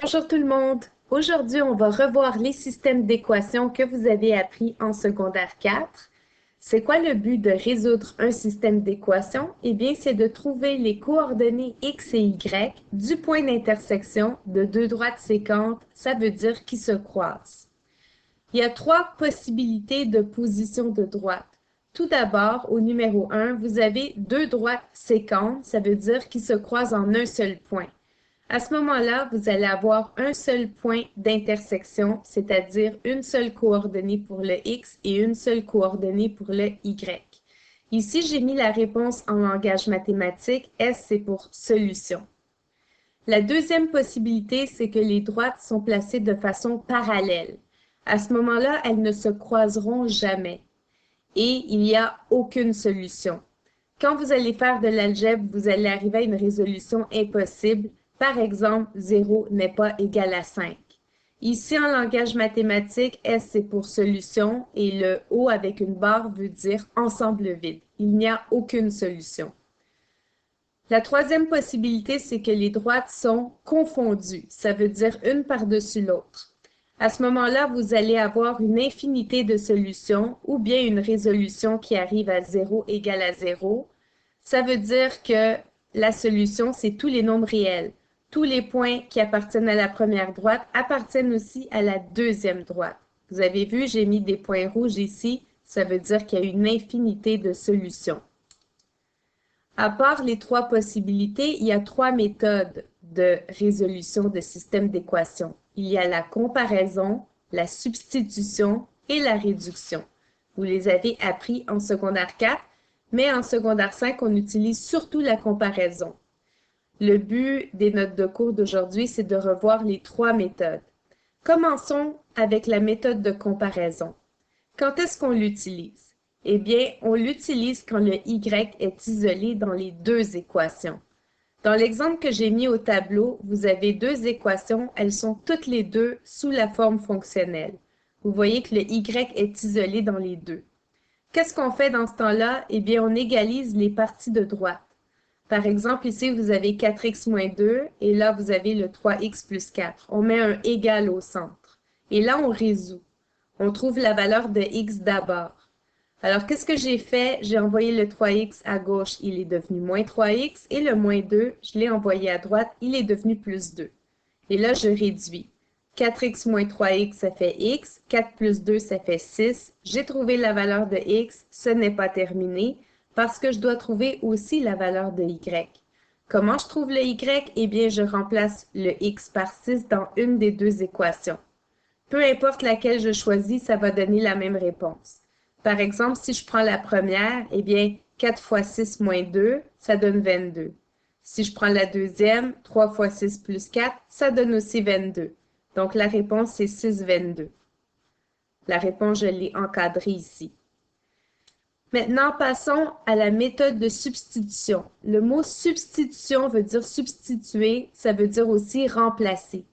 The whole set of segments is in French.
Bonjour tout le monde! Aujourd'hui, on va revoir les systèmes d'équations que vous avez appris en secondaire 4. C'est quoi le but de résoudre un système d'équations? Eh bien, c'est de trouver les coordonnées x et y du point d'intersection de deux droites sécantes, ça veut dire qui se croisent. Il y a trois possibilités de position de droite. Tout d'abord, au numéro 1, vous avez deux droites sécantes, ça veut dire qui se croisent en un seul point. À ce moment-là, vous allez avoir un seul point d'intersection, c'est-à-dire une seule coordonnée pour le x et une seule coordonnée pour le y. Ici, j'ai mis la réponse en langage mathématique. S, c'est pour solution. La deuxième possibilité, c'est que les droites sont placées de façon parallèle. À ce moment-là, elles ne se croiseront jamais et il n'y a aucune solution. Quand vous allez faire de l'algèbre, vous allez arriver à une résolution impossible. Par exemple, 0 n'est pas égal à 5. Ici, en langage mathématique, S c'est pour solution et le O avec une barre veut dire ensemble vide. Il n'y a aucune solution. La troisième possibilité, c'est que les droites sont confondues. Ça veut dire une par-dessus l'autre. À ce moment-là, vous allez avoir une infinité de solutions ou bien une résolution qui arrive à 0 égale à 0. Ça veut dire que la solution, c'est tous les nombres réels. Tous les points qui appartiennent à la première droite appartiennent aussi à la deuxième droite. Vous avez vu, j'ai mis des points rouges ici. Ça veut dire qu'il y a une infinité de solutions. À part les trois possibilités, il y a trois méthodes de résolution de systèmes d'équations. Il y a la comparaison, la substitution et la réduction. Vous les avez appris en secondaire 4, mais en secondaire 5, on utilise surtout la comparaison. Le but des notes de cours d'aujourd'hui, c'est de revoir les trois méthodes. Commençons avec la méthode de comparaison. Quand est-ce qu'on l'utilise? Eh bien, on l'utilise quand le y est isolé dans les deux équations. Dans l'exemple que j'ai mis au tableau, vous avez deux équations, elles sont toutes les deux sous la forme fonctionnelle. Vous voyez que le y est isolé dans les deux. Qu'est-ce qu'on fait dans ce temps-là? Eh bien, on égalise les parties de droite. Par exemple, ici, vous avez 4x moins 2 et là, vous avez le 3x plus 4. On met un égal au centre. Et là, on résout. On trouve la valeur de x d'abord. Alors, qu'est-ce que j'ai fait? J'ai envoyé le 3x à gauche, il est devenu moins 3x, et le moins 2, je l'ai envoyé à droite, il est devenu plus 2. Et là, je réduis. 4x moins 3x, ça fait x. 4 plus 2, ça fait 6. J'ai trouvé la valeur de x. Ce n'est pas terminé parce que je dois trouver aussi la valeur de y. Comment je trouve le y? Eh bien, je remplace le x par 6 dans une des deux équations. Peu importe laquelle je choisis, ça va donner la même réponse. Par exemple, si je prends la première, eh bien, 4 fois 6 moins 2, ça donne 22. Si je prends la deuxième, 3 fois 6 plus 4, ça donne aussi 22. Donc, la réponse, c'est 6, 22. La réponse, je l'ai encadrée ici. Maintenant, passons à la méthode de substitution. Le mot substitution veut dire substituer, ça veut dire aussi remplacer.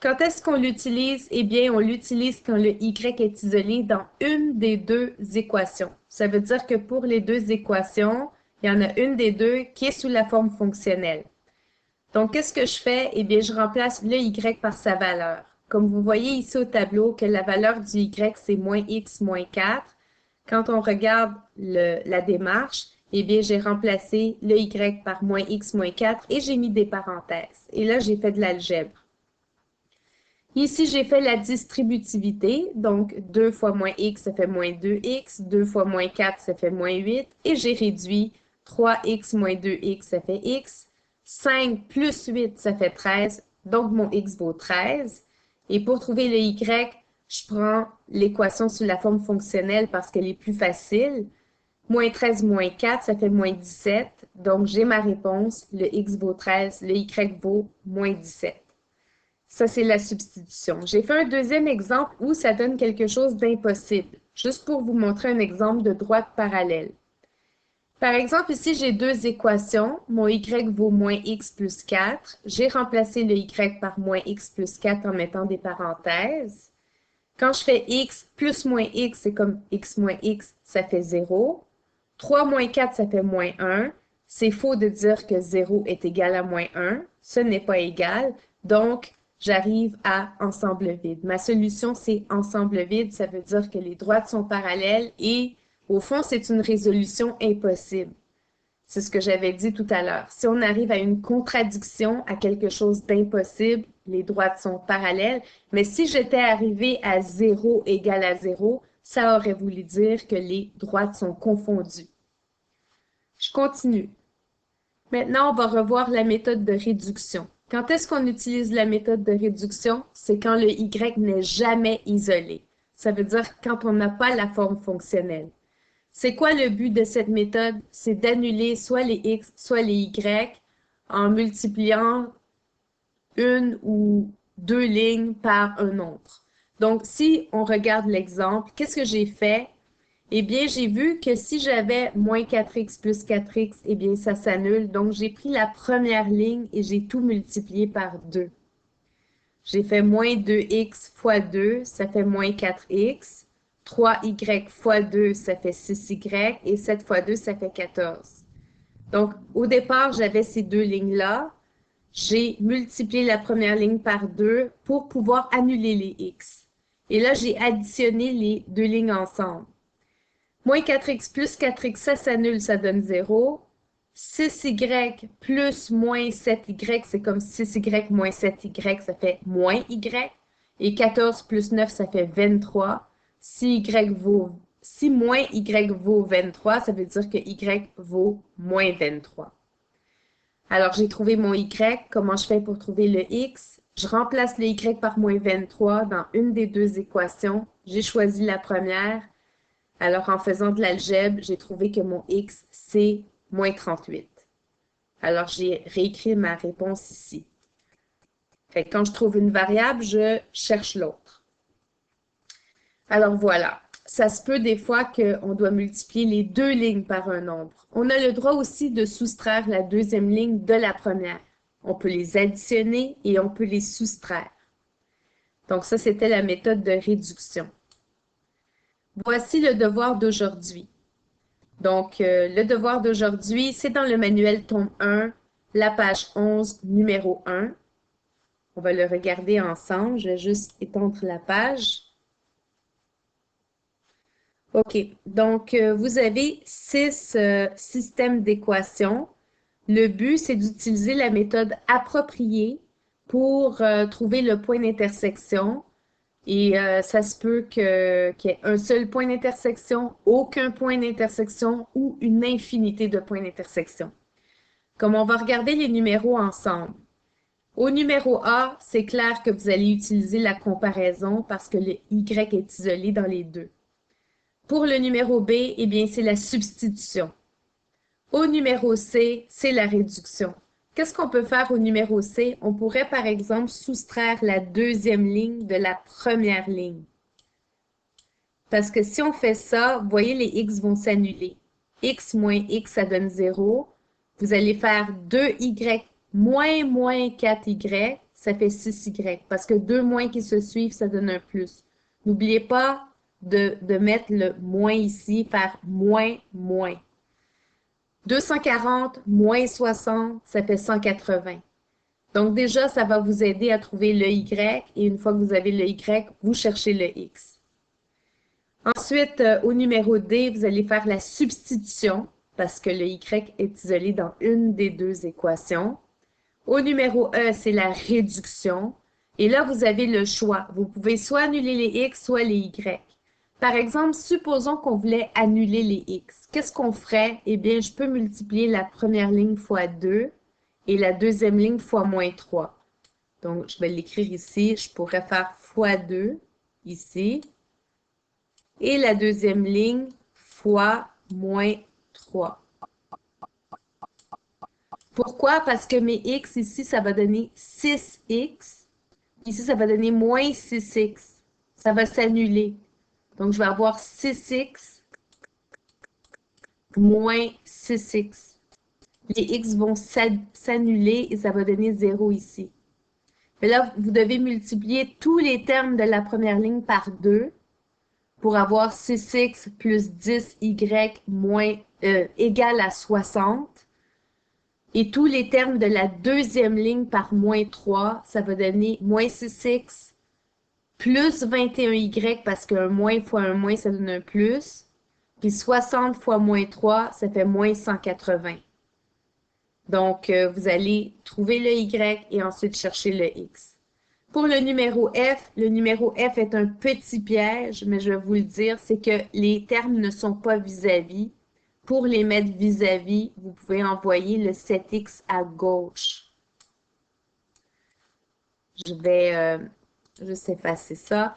Quand est-ce qu'on l'utilise? Eh bien, on l'utilise quand le y est isolé dans une des deux équations. Ça veut dire que pour les deux équations, il y en a une des deux qui est sous la forme fonctionnelle. Donc, qu'est-ce que je fais? Eh bien, je remplace le y par sa valeur. Comme vous voyez ici au tableau que la valeur du y, c'est moins x moins 4. Quand on regarde la démarche, eh bien, j'ai remplacé le y par moins x moins 4 et j'ai mis des parenthèses. Et là, j'ai fait de l'algèbre. Ici, j'ai fait la distributivité, donc 2 fois moins x, ça fait moins 2x, 2 fois moins 4, ça fait moins 8, et j'ai réduit 3x moins 2x, ça fait x, 5 plus 8, ça fait 13, donc mon x vaut 13. Et pour trouver le y, je prends l'équation sous la forme fonctionnelle parce qu'elle est plus facile. Moins 13 moins 4, ça fait moins 17, donc j'ai ma réponse, le x vaut 13, le y vaut moins 17. Ça, c'est la substitution. J'ai fait un deuxième exemple où ça donne quelque chose d'impossible, juste pour vous montrer un exemple de droite parallèle. Par exemple, ici, j'ai deux équations. Mon y vaut moins x plus 4. J'ai remplacé le y par moins x plus 4 en mettant des parenthèses. Quand je fais x plus moins x, c'est comme x moins x, ça fait 0. 3 moins 4, ça fait moins 1. C'est faux de dire que 0 est égal à moins 1. Ce n'est pas égal. Donc, j'arrive à ensemble vide. Ma solution, c'est ensemble vide. Ça veut dire que les droites sont parallèles et au fond, c'est une résolution impossible. C'est ce que j'avais dit tout à l'heure. Si on arrive à une contradiction, à quelque chose d'impossible, les droites sont parallèles. Mais si j'étais arrivé à 0 égale à 0, ça aurait voulu dire que les droites sont confondues. Je continue. Maintenant, on va revoir la méthode de réduction. Quand est-ce qu'on utilise la méthode de réduction? C'est quand le y n'est jamais isolé. Ça veut dire quand on n'a pas la forme fonctionnelle. C'est quoi le but de cette méthode? C'est d'annuler soit les x, soit les y en multipliant une ou deux lignes par un nombre. Donc, si on regarde l'exemple, qu'est-ce que j'ai fait? Eh bien, j'ai vu que si j'avais moins 4x plus 4x, eh bien, ça s'annule. Donc, j'ai pris la première ligne et j'ai tout multiplié par 2. J'ai fait moins 2x fois 2, ça fait moins 4x. 3y fois 2, ça fait 6y. Et 7 fois 2, ça fait 14. Donc, au départ, j'avais ces deux lignes-là. J'ai multiplié la première ligne par 2 pour pouvoir annuler les x. Et là, j'ai additionné les deux lignes ensemble. Moins 4x plus 4x, ça s'annule, ça donne 0. 6y plus moins 7y, c'est comme 6y moins 7y, ça fait moins y. Et 14 plus 9, ça fait 23. Si moins y vaut 23, ça veut dire que y vaut moins 23. Alors, j'ai trouvé mon y. Comment je fais pour trouver le x? Je remplace le y par moins 23 dans une des deux équations. J'ai choisi la première. Alors, en faisant de l'algèbre, j'ai trouvé que mon x, c'est moins 38. Alors, j'ai réécrit ma réponse ici. Fait que quand je trouve une variable, je cherche l'autre. Alors, voilà. Ça se peut des fois qu'on doit multiplier les deux lignes par un nombre. On a le droit aussi de soustraire la deuxième ligne de la première. On peut les additionner et on peut les soustraire. Donc, ça, c'était la méthode de réduction. Voici le devoir d'aujourd'hui. Donc, le devoir d'aujourd'hui, c'est dans le manuel tome 1, la page 11, numéro 1. On va le regarder ensemble. Je vais juste étendre la page. OK. Donc, vous avez 6 systèmes d'équations. Le but, c'est d'utiliser la méthode appropriée pour trouver le point d'intersection. Et ça se peut qu'il y ait un seul point d'intersection, aucun point d'intersection ou une infinité de points d'intersection. Comme on va regarder les numéros ensemble. Au numéro A, c'est clair que vous allez utiliser la comparaison parce que le y est isolé dans les deux. Pour le numéro B, eh bien, c'est la substitution. Au numéro C, c'est la réduction. Qu'est-ce qu'on peut faire au numéro C? On pourrait, par exemple, soustraire la deuxième ligne de la première ligne. Parce que si on fait ça, vous voyez, les x vont s'annuler. X moins x, ça donne 0. Vous allez faire 2y moins 4y, ça fait 6y. Parce que deux moins qui se suivent, ça donne un plus. N'oubliez pas de mettre le moins ici, faire moins. 240 moins 60, ça fait 180. Donc déjà, ça va vous aider à trouver le y. Et une fois que vous avez le y, vous cherchez le x. Ensuite, au numéro D, vous allez faire la substitution parce que le y est isolé dans une des deux équations. Au numéro E, c'est la réduction. Et là, vous avez le choix. Vous pouvez soit annuler les x, soit les y. Par exemple, supposons qu'on voulait annuler les x. Qu'est-ce qu'on ferait? Eh bien, je peux multiplier la première ligne fois 2 et la deuxième ligne fois moins 3. Donc, je vais l'écrire ici. Je pourrais faire fois 2 ici. Et la deuxième ligne fois moins 3. Pourquoi? Parce que mes x ici, ça va donner 6x. Ici, ça va donner moins 6x. Ça va s'annuler. Donc, je vais avoir 6x moins 6x. Les x vont s'annuler et ça va donner 0 ici. Mais là, vous devez multiplier tous les termes de la première ligne par 2 pour avoir 6x plus 10y moins, égale à 60. Et tous les termes de la deuxième ligne par moins 3, ça va donner moins 6x plus 21y parce qu'un moins fois un moins, ça donne un plus. Puis 60 fois moins 3, ça fait moins 180. Donc, vous allez trouver le y et ensuite chercher le x. Pour le numéro F est un petit piège, mais je vais vous le dire, c'est que les termes ne sont pas vis-à-vis. Pour les mettre vis-à-vis, vous pouvez envoyer le 7x à gauche. Je vais juste effacer ça.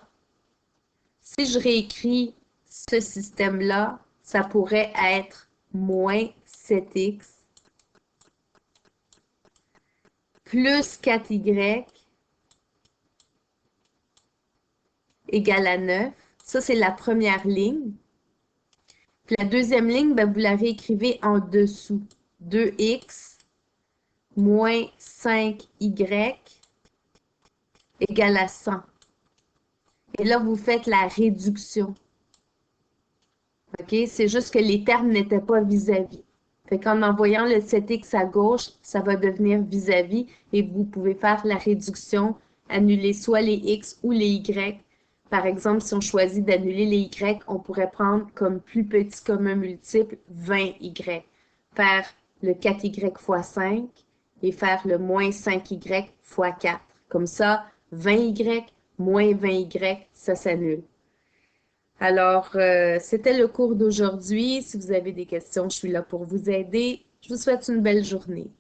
Si je réécris ce système-là, ça pourrait être moins 7x plus 4y égale à 9. Ça, c'est la première ligne. Puis la deuxième ligne, ben, vous la réécrivez en dessous. 2x moins 5y égale à 100. Et là, vous faites la réduction. OK? C'est juste que les termes n'étaient pas vis-à-vis. Fait qu'en envoyant le 7x à gauche, ça va devenir vis-à-vis et vous pouvez faire la réduction, annuler soit les x ou les y. Par exemple, si on choisit d'annuler les y, on pourrait prendre comme plus petit commun multiple 20y. Faire le 4y fois 5 et faire le moins 5y fois 4. Comme ça, 20y moins 20y, ça s'annule. Alors, c'était le cours d'aujourd'hui. Si vous avez des questions, je suis là pour vous aider. Je vous souhaite une belle journée.